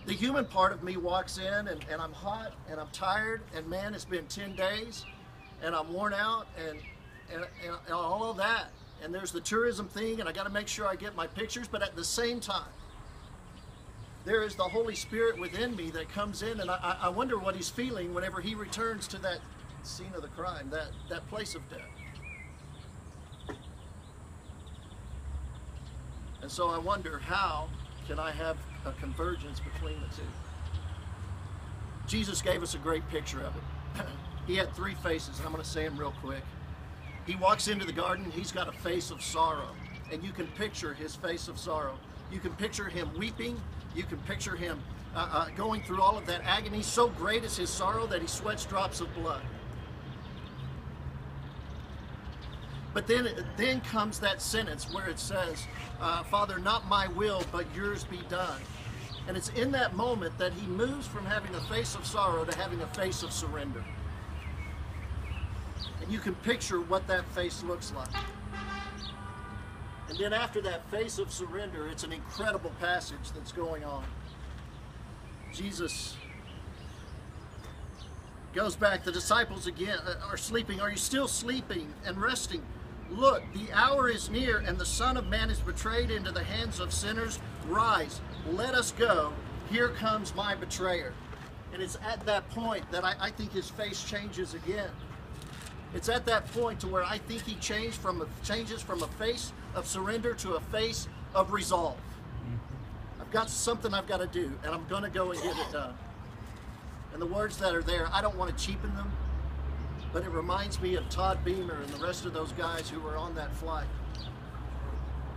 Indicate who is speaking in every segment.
Speaker 1: The human part of me walks in and I'm hot and I'm tired and man, it's been 10 days and I'm worn out and all of that. And there's the tourism thing and I got to make sure I get my pictures, but at the same time, there is the Holy Spirit within me that comes in, and I wonder what he's feeling whenever he returns to that scene of the crime, that place of death. And so I wonder, how can I have a convergence between the two? Jesus gave us a great picture of it. He had three faces, and I'm going to say them real quick. He walks into the garden, he's got a face of sorrow, and you can picture his face of sorrow. You can picture him weeping. You can picture him going through all of that agony. So great is his sorrow that he sweats drops of blood. But then comes that sentence where it says, Father, not my will, but yours be done. And it's in that moment that he moves from having a face of sorrow to having a face of surrender. And you can picture what that face looks like. And then after that face of surrender, it's an incredible passage that's going on. Jesus goes back. The disciples again are sleeping. Are you still sleeping and resting? Look, the hour is near, and the Son of Man is betrayed into the hands of sinners. Rise, let us go. Here comes my betrayer. And it's at that point that I think his face changes again. It's at that point to where I think he changes from a face of surrender to a face of resolve. I've got something I've got to do, and I'm going to go and get it done. And the words that are there, I don't want to cheapen them, but it reminds me of Todd Beamer and the rest of those guys who were on that flight.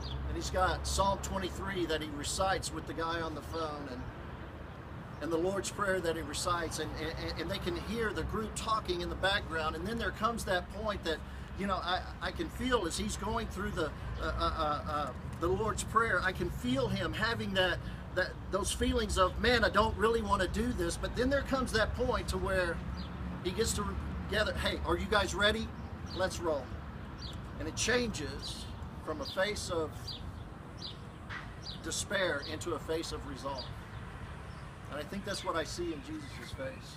Speaker 1: And he's got Psalm 23 that he recites with the guy on the phone, and the Lord's Prayer that he recites, and they can hear the group talking in the background. And then there comes that point that, you know, I can feel as he's going through the Lord's Prayer, I can feel him having those feelings of, man, I don't really want to do this. But then there comes that point to where he gets to gather, hey, are you guys ready? Let's roll. And it changes from a face of despair into a face of resolve. And I think that's what I see in Jesus' face.